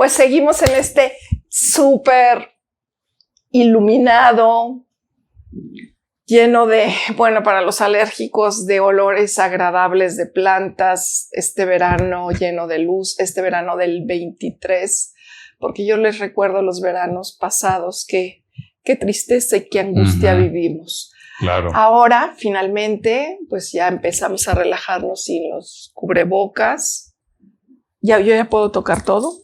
Pues seguimos en este súper iluminado, lleno de, bueno, para los alérgicos, de olores agradables de plantas, este verano lleno de luz, este verano del 23, porque yo les recuerdo los veranos pasados, qué tristeza y qué angustia vivimos. Claro. Ahora, finalmente, pues ya empezamos a relajarnos sin los cubrebocas. Yo ya puedo tocar todo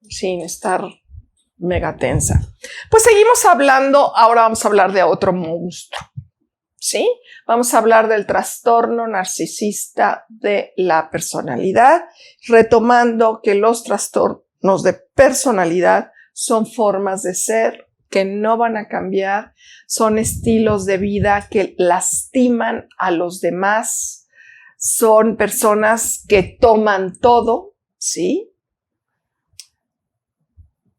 sin estar mega tensa. Pues seguimos hablando, ahora vamos a hablar de otro monstruo, ¿sí? Vamos a hablar del trastorno narcisista de la personalidad, retomando que los trastornos de personalidad son formas de ser que no van a cambiar, son estilos de vida que lastiman a los demás, son personas que toman todo, ¿sí?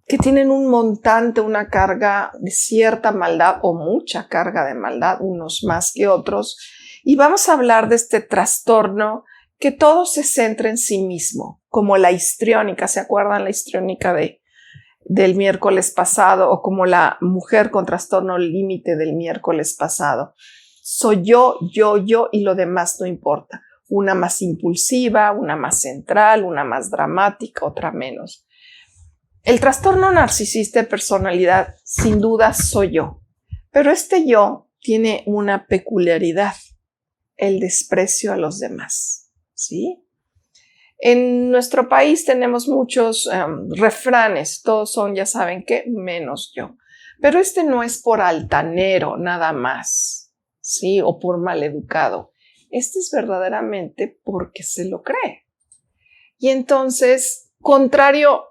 Que tienen un montante, una carga de cierta maldad o mucha carga de maldad, unos más que otros. Y vamos a hablar de este trastorno que todo se centra en sí mismo, como la histriónica. ¿Se acuerdan la histriónica del miércoles pasado? O como la mujer con trastorno límite del miércoles pasado. Soy yo, y lo demás no importa. Una más impulsiva, una más central, una más dramática, otra menos. El trastorno narcisista de personalidad, sin duda, soy yo. Pero este yo tiene una peculiaridad, el desprecio a los demás, ¿sí? En nuestro país tenemos muchos refranes, todos son, ya saben qué, menos yo. Pero este no es por altanero, nada más, ¿sí? O por maleducado. Este es verdaderamente porque se lo cree. Y entonces, contrario.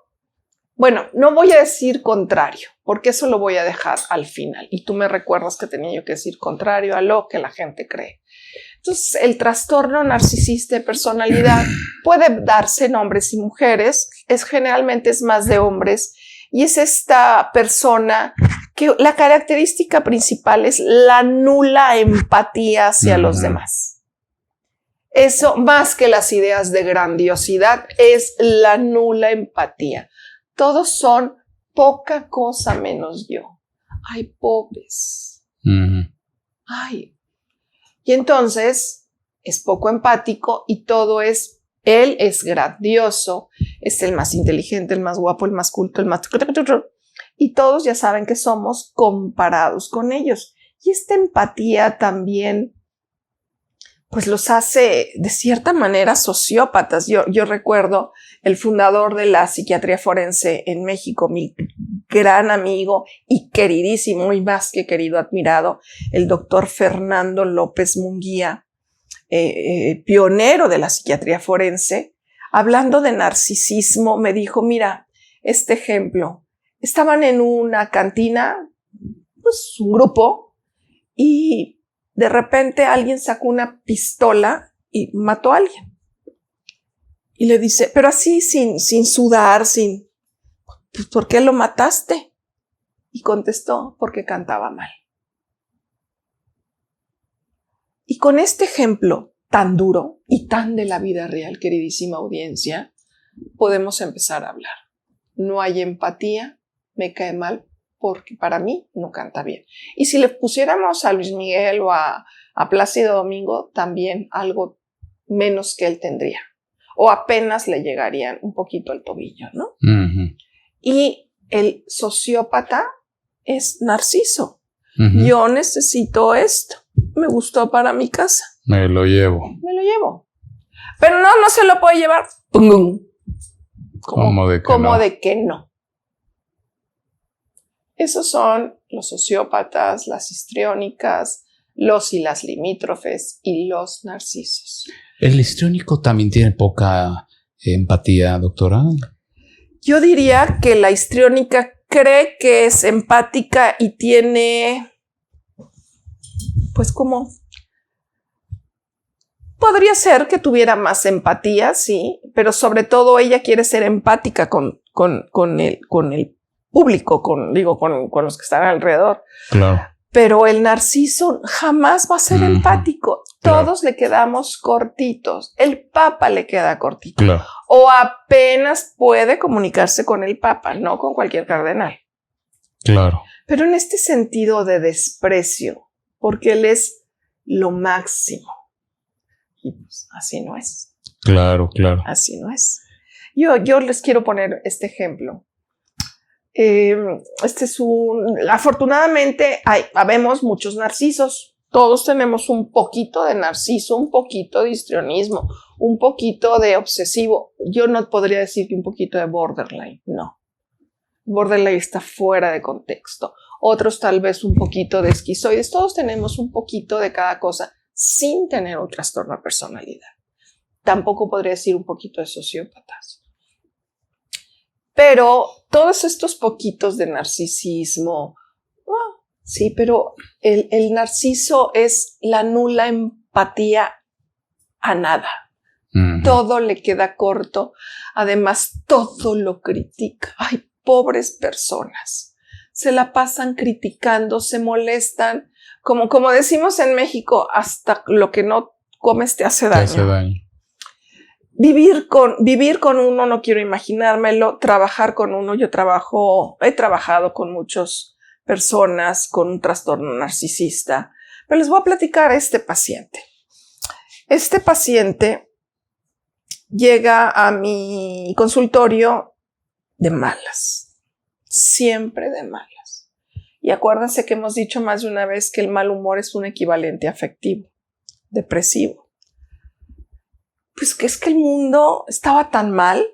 Bueno, no voy a decir contrario, porque eso lo voy a dejar al final. Y tú me recuerdas que tenía yo que decir contrario a lo que la gente cree. Entonces, el trastorno narcisista de personalidad puede darse en hombres y mujeres. Generalmente es más de hombres. Y es esta persona que la característica principal es la nula empatía hacia los demás. Eso, más que las ideas de grandiosidad, es la nula empatía. Todos son poca cosa menos yo. Ay, pobres. Ay. Y entonces es poco empático y todo es, él es grandioso, es el más inteligente, el más guapo, el más culto, el más... Y todos ya saben que somos comparados con ellos. Y esta empatía también pues los hace de cierta manera sociópatas. Yo recuerdo el fundador de la psiquiatría forense en México, mi gran amigo y queridísimo, y más que querido, admirado, el doctor Fernando López Munguía, pionero de la psiquiatría forense, hablando de narcisismo, me dijo, mira, este ejemplo, estaban en una cantina, pues un grupo, y de repente alguien sacó una pistola y mató a alguien. Y le dice, pero así sin sudar, pues, ¿por qué lo mataste? Y contestó, porque cantaba mal. Y con este ejemplo tan duro y tan de la vida real, queridísima audiencia, podemos empezar a hablar. No hay empatía, me cae mal, porque para mí no canta bien. Y si le pusiéramos a Luis Miguel o a Plácido Domingo, también algo menos que él tendría. O apenas le llegarían un poquito al tobillo, ¿no? Y el sociópata es Narciso. Yo necesito esto. Me gustó para mi casa. Me lo llevo. Pero no se lo puede llevar. ¿Cómo de que no? Esos son los sociópatas, las histriónicas, los y las limítrofes y los narcisos. ¿El histriónico también tiene poca empatía, doctora? Yo diría que la histriónica cree que es empática y tiene, pues como, podría ser que tuviera más empatía, sí, pero sobre todo ella quiere ser empática con el público, con los que están alrededor. Claro. Pero el narciso jamás va a ser empático. Todos le quedamos cortitos. El papa le queda cortito. Claro. O apenas puede comunicarse con el papa, no con cualquier cardenal. Claro. Pero en este sentido de desprecio, porque él es lo máximo. Y pues así no es. Claro, claro. Así no es. Yo les quiero poner este ejemplo. Afortunadamente habemos muchos narcisos. Todos tenemos un poquito de narciso, un poquito de histrionismo, un poquito de obsesivo. Yo no podría decir que un poquito de borderline, no. Borderline está fuera de contexto. Otros tal vez un poquito de esquizoides. Todos tenemos un poquito de cada cosa sin tener un trastorno de personalidad. Tampoco podría decir un poquito de sociópatas. Pero todos estos poquitos de narcisismo, sí, pero el narciso es la nula empatía a nada. Todo le queda corto. Además, todo lo critica. Ay, pobres personas. Se la pasan criticando, se molestan. Como decimos en México, hasta lo que no comes te hace daño. Te hace daño. Vivir con uno, no quiero imaginármelo. Trabajar con uno, he trabajado con muchas personas con un trastorno narcisista. Pero les voy a platicar a este paciente. Este paciente llega a mi consultorio de malas. Siempre de malas. Y acuérdense que hemos dicho más de una vez que el mal humor es un equivalente afectivo, depresivo. Pues que es que el mundo estaba tan mal.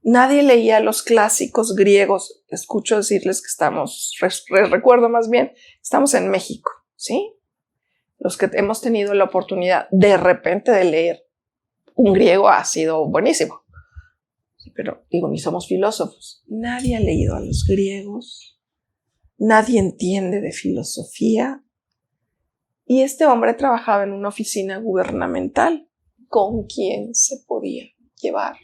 Nadie leía los clásicos griegos. Escucho decirles que recuerdo más bien, estamos en México, ¿sí? Los que hemos tenido la oportunidad de repente de leer un griego ha sido buenísimo. Pero digo, ni somos filósofos. Nadie ha leído a los griegos. Nadie entiende de filosofía. Y este hombre trabajaba en una oficina gubernamental. ¿Con quién se podía llevar?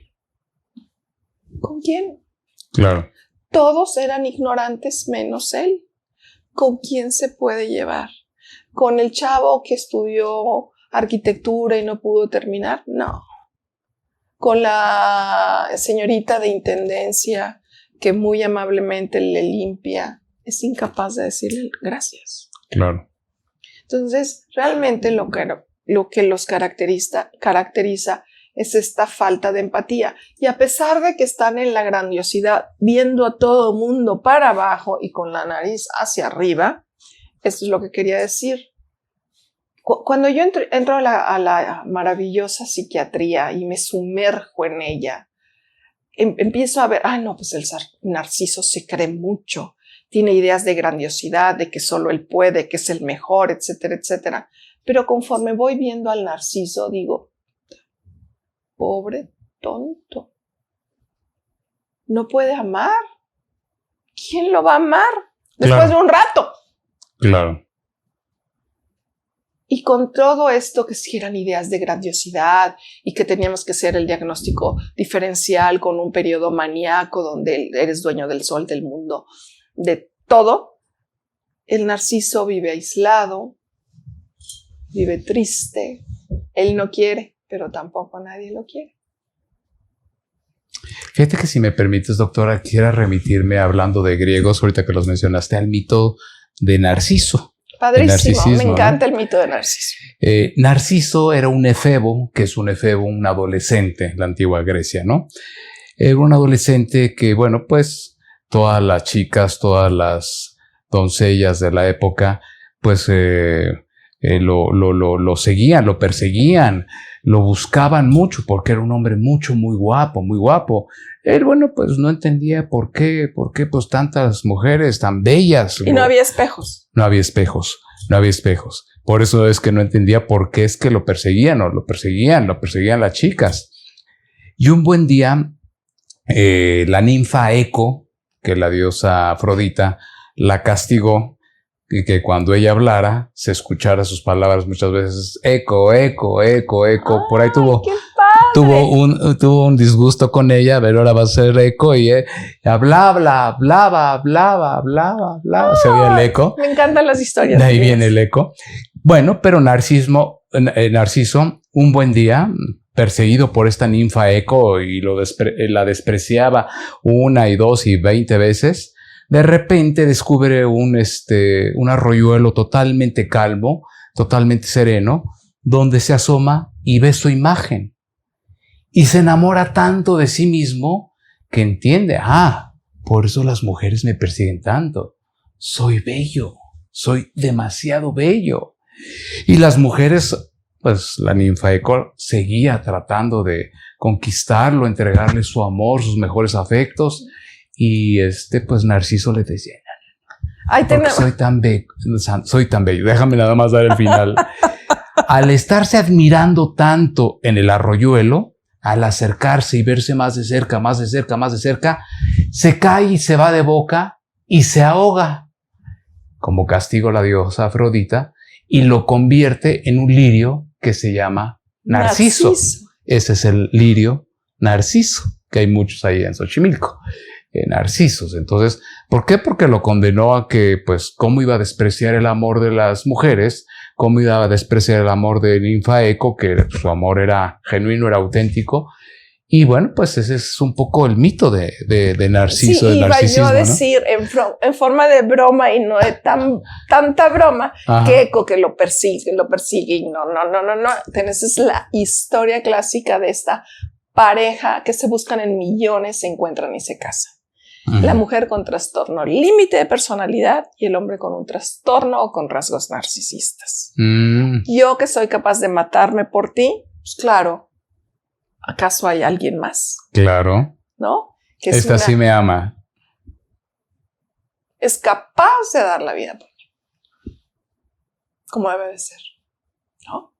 ¿Con quién? Claro. Todos eran ignorantes menos él. ¿Con quién se puede llevar? ¿Con el chavo que estudió arquitectura y no pudo terminar? No. ¿Con la señorita de intendencia que muy amablemente le limpia? Es incapaz de decirle gracias. Claro. Entonces, realmente lo que los caracteriza es esta falta de empatía. Y a pesar de que están en la grandiosidad, viendo a todo el mundo para abajo y con la nariz hacia arriba, esto es lo que quería decir. Cuando yo entro a la maravillosa psiquiatría y me sumerjo en ella, empiezo a ver, pues el narciso se cree mucho, tiene ideas de grandiosidad, de que solo él puede, que es el mejor, etcétera, etcétera. Pero conforme voy viendo al narciso, digo, pobre tonto, no puede amar. ¿Quién lo va a amar después de un rato? Claro. Y con todo esto que si eran ideas de grandiosidad y que teníamos que hacer el diagnóstico diferencial con un periodo maníaco donde eres dueño del sol, del mundo, de todo, el narciso vive aislado, vive triste. Él no quiere, pero tampoco nadie lo quiere. Fíjate que si me permites, doctora, quisiera remitirme hablando de griegos, ahorita que los mencionaste, al mito de Narciso. Padrísimo, me encanta, ¿no? El mito de Narciso. Narciso era un efebo, que es un efebo, un adolescente en la antigua Grecia, ¿no? Era un adolescente que, bueno, pues todas las chicas, todas las doncellas de la época, pues lo seguían, lo perseguían, lo buscaban mucho porque era un hombre muy guapo, muy guapo. Él, bueno, pues no entendía por qué pues tantas mujeres tan bellas. Y no había espejos. No había espejos. Por eso es que no entendía por qué es que lo perseguían las chicas. Y un buen día, la ninfa Eco, que la diosa Afrodita, la castigó y que cuando ella hablara se escuchara sus palabras muchas veces eco, por ahí tuvo tuvo un disgusto con ella, pero ahora va a ser eco y hablaba. Se oía el eco. Me encantan las historias. De ahí viene el eco. Bueno, pero Narciso, un buen día, perseguido por esta ninfa Eco y la despreciaba 1 y 2 y 20 veces, de repente descubre un arroyuelo totalmente calmo, totalmente sereno, donde se asoma y ve su imagen. Y se enamora tanto de sí mismo que entiende, por eso las mujeres me persiguen tanto. Soy bello, soy demasiado bello. Y las mujeres, pues la ninfa Eco seguía tratando de conquistarlo, entregarle su amor, sus mejores afectos. Y pues Narciso le decía, soy tan bello. Déjame nada más dar el final. Al estarse admirando tanto en el arroyuelo, al acercarse y verse más de cerca, se cae y se va de boca y se ahoga. Como castigo la diosa Afrodita, y lo convierte en un lirio que se llama Narciso. Ese es el lirio Narciso, que hay muchos ahí en Xochimilco. Narcisos. Entonces, ¿por qué? Porque lo condenó a que, pues, cómo iba a despreciar el amor de las mujeres, cómo iba a despreciar el amor de ninfa Eco, que su amor era genuino, era auténtico. Y bueno, pues ese es un poco el mito de Narciso, del narcisismo, iba yo a decir, ¿no? en forma de broma y no de tanta broma, que Eco que lo persigue y no. Esa es la historia clásica de esta pareja que se buscan en millones, se encuentran y se casan. La mujer con trastorno límite de personalidad y el hombre con un trastorno o con rasgos narcisistas. Yo que soy capaz de matarme por ti, pues claro, ¿acaso hay alguien más? Claro. ¿No? Que esta sí me ama. Es capaz de dar la vida por mí. Como debe de ser, ¿no?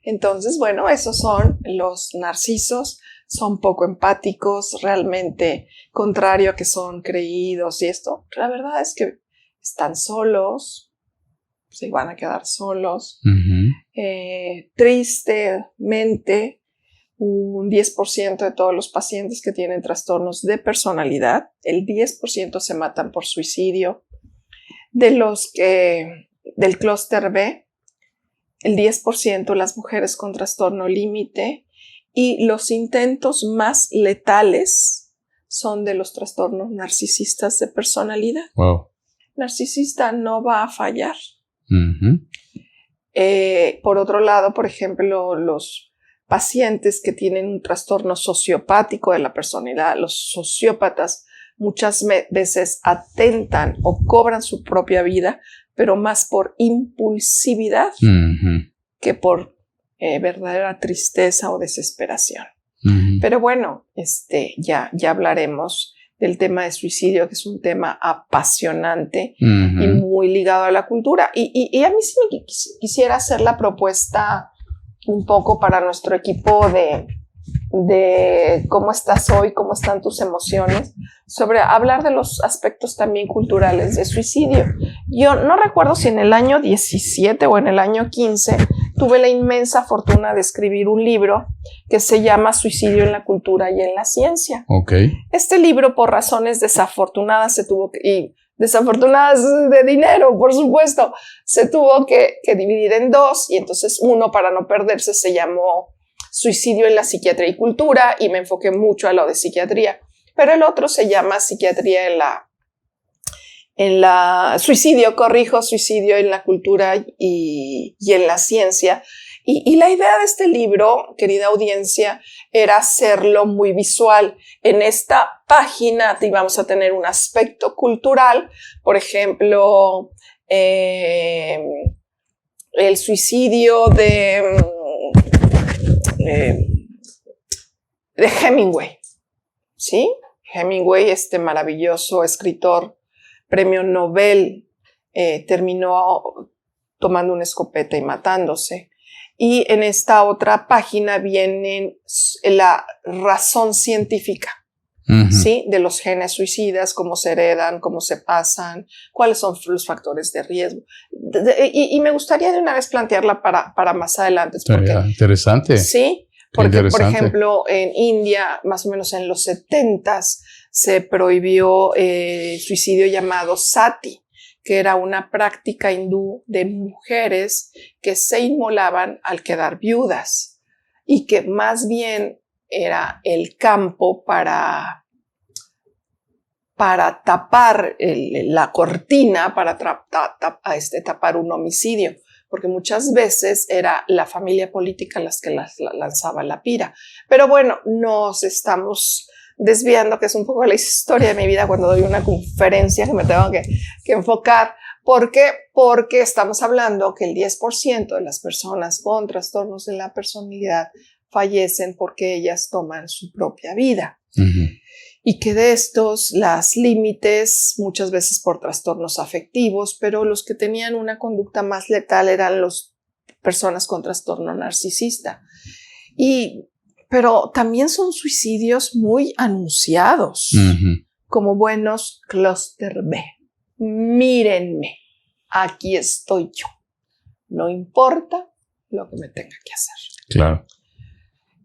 Entonces, bueno, esos son los narcisos. Son poco empáticos, realmente contrario a que son creídos y esto. La verdad es que están solos, se van a quedar solos. Tristemente, un 10% de todos los pacientes que tienen trastornos de personalidad, el 10% se matan por suicidio. Del clúster B, el 10% las mujeres con trastorno límite. Y los intentos más letales son de los trastornos narcisistas de personalidad. Wow. Narcisista no va a fallar. Por otro lado, por ejemplo, los pacientes que tienen un trastorno sociopático de la personalidad, los sociópatas muchas veces atentan o cobran su propia vida, pero más por impulsividad que por verdadera tristeza o desesperación. Pero bueno, ya hablaremos del tema de suicidio, que es un tema apasionante y muy ligado a la cultura. Y a mí sí me quisiera hacer la propuesta un poco para nuestro equipo de cómo estás hoy, cómo están tus emociones, sobre hablar de los aspectos también culturales de suicidio. Yo no recuerdo si en el año 17 o en el año 15 tuve la inmensa fortuna de escribir un libro que se llama Suicidio en la cultura y en la ciencia. Okay. Este libro, por razones desafortunadas, desafortunadas de dinero, por supuesto, se tuvo que dividir en dos, y entonces uno, para no perderse, se llamó Suicidio en la psiquiatría y cultura, y me enfoqué mucho a lo de psiquiatría, pero el otro se llama Suicidio en la cultura y en la ciencia. Y la idea de este libro, querida audiencia, era hacerlo muy visual. En esta página vamos a tener un aspecto cultural, por ejemplo, el suicidio de Hemingway, ¿sí? Hemingway, este maravilloso escritor, premio Nobel, terminó tomando una escopeta y matándose. Y en esta otra página viene la razón científica, ¿sí? De los genes suicidas, cómo se heredan, cómo se pasan, cuáles son los factores de riesgo. Y me gustaría de una vez plantearla para más adelante. Porque, interesante. Sí, Porque, por ejemplo, en India, más o menos en los 70s, se prohibió el suicidio llamado sati, que era una práctica hindú de mujeres que se inmolaban al quedar viudas y que más bien era el campo para tapar la cortina, para tapar un homicidio, porque muchas veces era la familia política las que lanzaba la pira. Pero bueno, nos estamos desviando, que es un poco la historia de mi vida cuando doy una conferencia que me tengo que enfocar. ¿Por qué? Porque estamos hablando que el 10% de las personas con trastornos de la personalidad fallecen porque ellas toman su propia vida. Y que de estos, las límites, muchas veces por trastornos afectivos, pero los que tenían una conducta más letal eran las personas con trastorno narcisista. Pero también son suicidios muy anunciados, como buenos clúster B. Mírenme, aquí estoy yo. No importa lo que me tenga que hacer. Claro.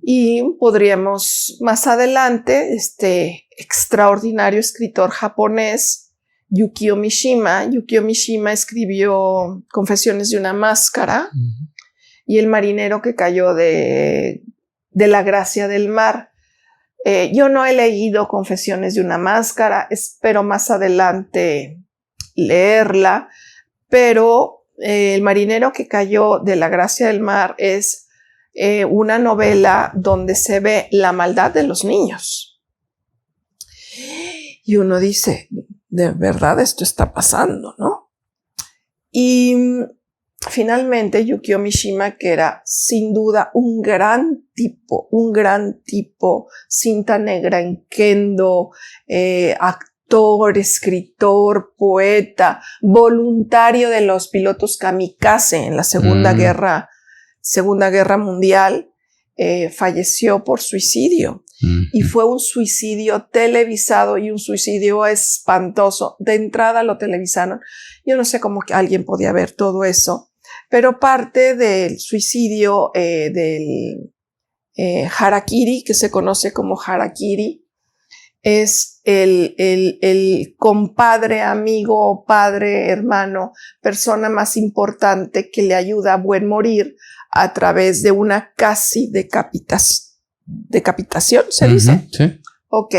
Y podríamos más adelante, este extraordinario escritor japonés, Yukio Mishima. Yukio Mishima escribió Confesiones de una máscara y El marinero que cayó de la gracia del mar. Yo no he leído Confesiones de una máscara, espero más adelante leerla, pero El marinero que cayó de la gracia del mar es una novela donde se ve la maldad de los niños. Y uno dice, de verdad esto está pasando, ¿no? Y finalmente Yukio Mishima, que era sin duda un gran tipo, cinta negra en kendo, actor, escritor, poeta, voluntario de los pilotos kamikaze en la Segunda Guerra Mundial, falleció por suicidio. Y fue un suicidio televisado y un suicidio espantoso. De entrada lo televisaron. Yo no sé cómo que alguien podía ver todo eso, pero parte del suicidio del harakiri, que se conoce como harakiri, es el compadre, amigo, padre, hermano, persona más importante que le ayuda a buen morir a través de una casi decapitación, ¿se dice? Sí. Ok.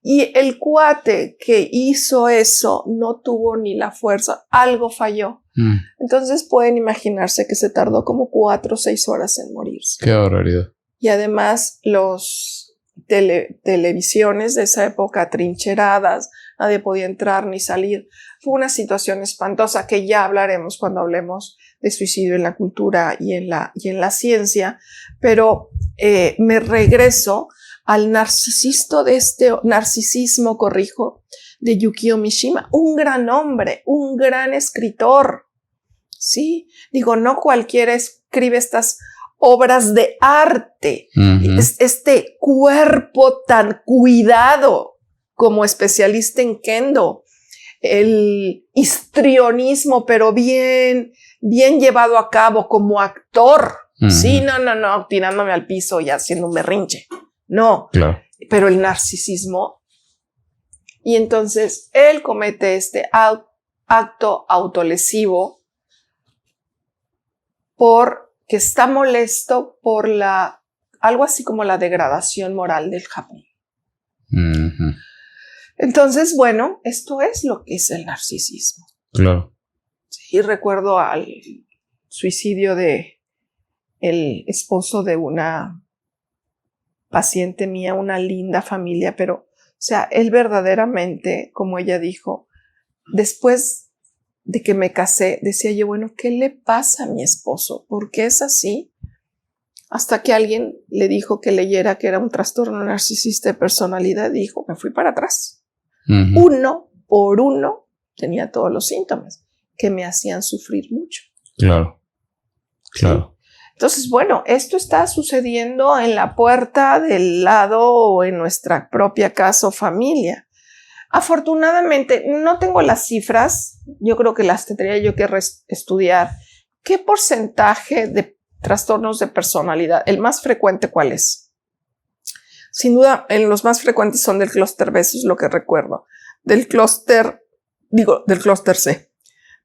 Y el cuate que hizo eso no tuvo ni la fuerza, algo falló. Entonces pueden imaginarse que se tardó como 4 o 6 horas en morirse. Qué barbaridad. Y además los televisiones de esa época trincheradas, nadie podía entrar ni salir. Fue una situación espantosa que ya hablaremos cuando hablemos de suicidio en la cultura y en la ciencia, pero me regreso al narcisismo de Yukio Mishima, un gran hombre, un gran escritor, ¿sí? Digo, no cualquiera escribe estas obras de arte, este cuerpo tan cuidado como especialista en kendo, el histrionismo, pero bien llevado a cabo como actor. Sí, no, tirándome al piso y haciendo un berrinche. No, claro. Pero el narcisismo. Y entonces él comete este acto autolesivo porque está molesto por algo así como la degradación moral del Japón. Entonces, bueno, esto es lo que es el narcisismo. Claro. Sí, recuerdo al suicidio de el esposo de una paciente mía, una linda familia, pero, o sea, él verdaderamente, como ella dijo, después de que me casé, decía yo, bueno, ¿qué le pasa a mi esposo? ¿Por qué es así? Hasta que alguien le dijo que leyera que era un trastorno narcisista de personalidad, dijo, me fui para atrás. Uno por uno tenía todos los síntomas que me hacían sufrir mucho. Claro. ¿Sí? Entonces, bueno, esto está sucediendo en la puerta del lado o en nuestra propia casa o familia. Afortunadamente, no tengo las cifras, yo creo que las tendría yo que estudiar. ¿Qué porcentaje de trastornos de personalidad. ¿El más frecuente cuál es? Sin duda, los más frecuentes son del clúster B, eso es lo que recuerdo. Del clúster C.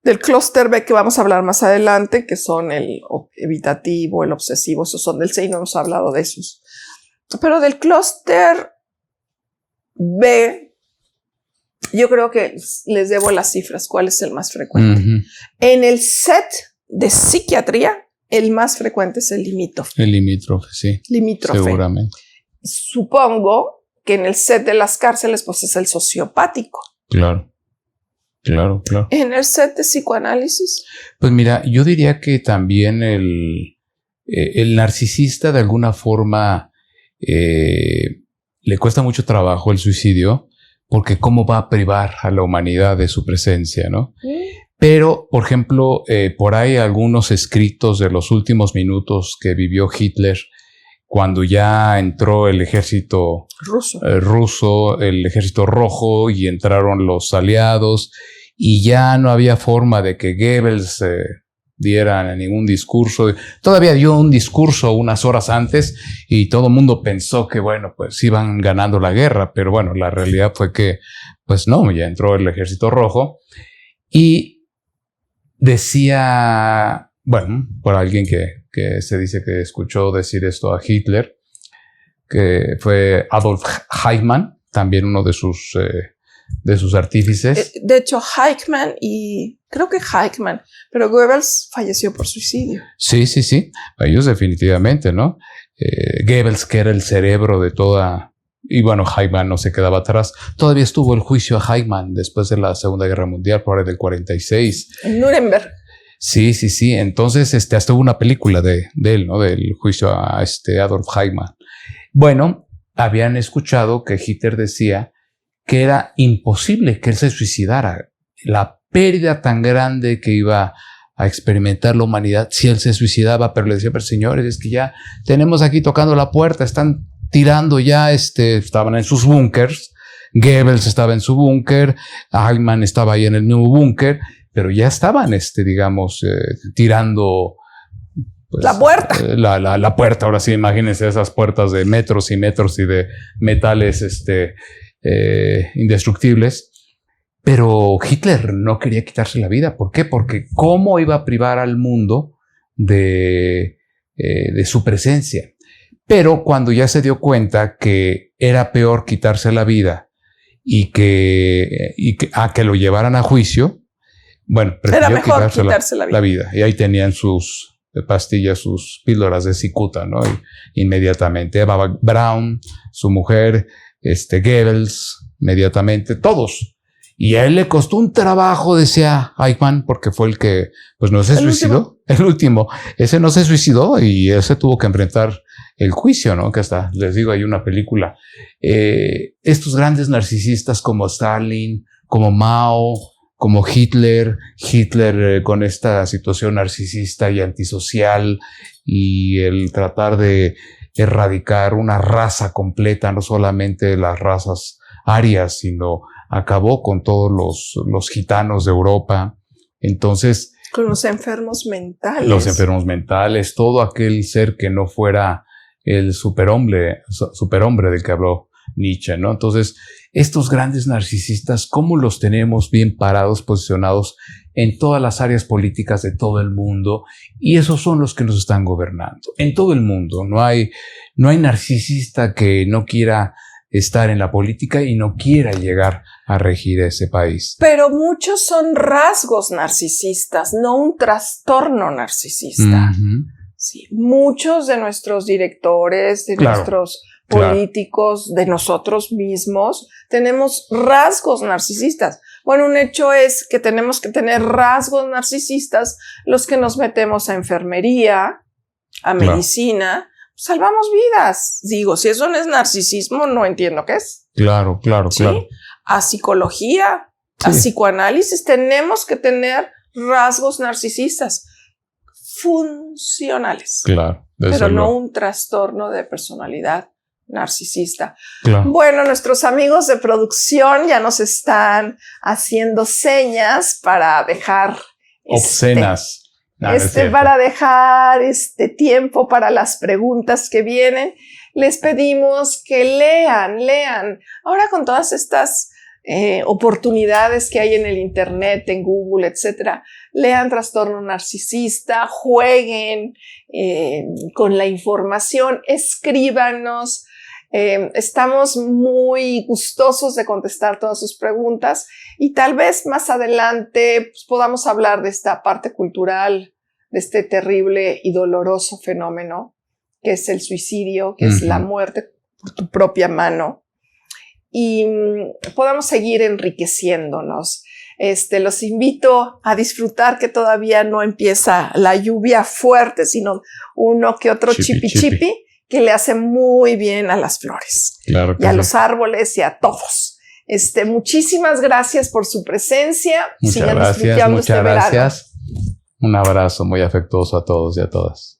Del clúster B que vamos a hablar más adelante, que son el evitativo, el obsesivo, esos son del C y no hemos hablado de esos. Pero del clúster B, yo creo que les debo las cifras, cuál es el más frecuente. En el set de psiquiatría, el más frecuente es el limítrofe. El limítrofe, sí. Limítrofe. Seguramente. Supongo que en el set de las cárceles, pues es el sociopático. Claro. En el set de psicoanálisis. Pues mira, yo diría que también el narcisista de alguna forma le cuesta mucho trabajo el suicidio, porque cómo va a privar a la humanidad de su presencia, ¿no? Pero, por ejemplo, por ahí algunos escritos de los últimos minutos que vivió Hitler, cuando ya entró el ejército ruso, el ejército rojo, y entraron los aliados, y ya no había forma de que Goebbels diera ningún discurso. Todavía dio un discurso unas horas antes y todo el mundo pensó que, bueno, pues iban ganando la guerra, pero bueno, la realidad fue que, pues no, ya entró el ejército rojo y decía, bueno, por alguien que se dice que escuchó decir esto a Hitler, que fue Adolf Eichmann, también uno de sus artífices. De hecho, creo que Eichmann, pero Goebbels falleció por suicidio. Sí. Ellos definitivamente, ¿no? Goebbels, que era el cerebro de toda... Y bueno, Eichmann no se quedaba atrás. Todavía estuvo el juicio a Eichmann después de la Segunda Guerra Mundial, por ahí del 46. En Nuremberg. Sí. Entonces, hasta hubo una película de él, ¿no? Del juicio a Adolf Eichmann. Bueno, habían escuchado que Hitler decía que era imposible que él se suicidara. La pérdida tan grande que iba a experimentar la humanidad si él se suicidaba, pero le decía, pero señores, es que ya tenemos aquí tocando la puerta, están tirando ya, estaban en sus búnkers, Goebbels estaba en su búnker, Eichmann estaba ahí en el mismo búnker, pero ya estaban, tirando... Pues, la puerta. La puerta, ahora sí, imagínense esas puertas de metros y metros y de metales, indestructibles. Pero Hitler no quería quitarse la vida. ¿Por qué? Porque ¿cómo iba a privar al mundo de su presencia? Pero cuando ya se dio cuenta que era peor quitarse la vida y que lo llevaran a juicio, bueno, prefirió quitarse la vida. Y ahí tenían sus pastillas, sus píldoras de cicuta, ¿no? Y inmediatamente Eva Braun, su mujer, Goebbels, inmediatamente, todos. Y a él le costó un trabajo, decía Eichmann, porque fue el que, pues no se suicidó. El último. Ese no se suicidó y ese tuvo que enfrentar el juicio, ¿no? Que hasta, les digo, hay una película. Estos grandes narcisistas como Stalin, como Mao, como Hitler con esta situación narcisista y antisocial y el tratar de erradicar una raza completa, no solamente las razas arias, sino acabó con todos los gitanos de Europa. Entonces, con los enfermos mentales. Los enfermos mentales, todo aquel ser que no fuera el superhombre del que habló Nietzsche, ¿no? Entonces, estos grandes narcisistas, ¿cómo los tenemos bien parados, posicionados en todas las áreas políticas de todo el mundo? Y esos son los que nos están gobernando. En todo el mundo no hay narcisista que no quiera estar en la política y no quiera llegar a regir ese país. Pero muchos son rasgos narcisistas, no un trastorno narcisista. Sí, muchos de nuestros directores, de nuestros políticos, de nosotros mismos, tenemos rasgos narcisistas. Bueno, un hecho es que tenemos que tener rasgos narcisistas los que nos metemos a enfermería, a medicina, salvamos vidas. Digo, si eso no es narcisismo, no entiendo qué es. Claro. A psicología, a psicoanálisis, tenemos que tener rasgos narcisistas funcionales. Claro. Pero no un trastorno de personalidad narcisista. Claro. Bueno, nuestros amigos de producción ya nos están haciendo señas para dejar obscenas. No, no es cierto. Para dejar tiempo para las preguntas que vienen, les pedimos que lean. Ahora con todas estas oportunidades que hay en el internet, en Google, etcétera, lean Trastorno Narcisista, jueguen con la información, escríbanos. Estamos muy gustosos de contestar todas sus preguntas y tal vez más adelante pues, podamos hablar de esta parte cultural, de este terrible y doloroso fenómeno que es el suicidio, que es la muerte por tu propia mano, y podamos seguir enriqueciéndonos. Los invito a disfrutar que todavía no empieza la lluvia fuerte, sino uno que otro chipi que le hace muy bien a las flores, claro que y a sí. los árboles y a todos. Muchísimas gracias por su presencia. Muchas gracias. Un abrazo muy afectuoso a todos y a todas.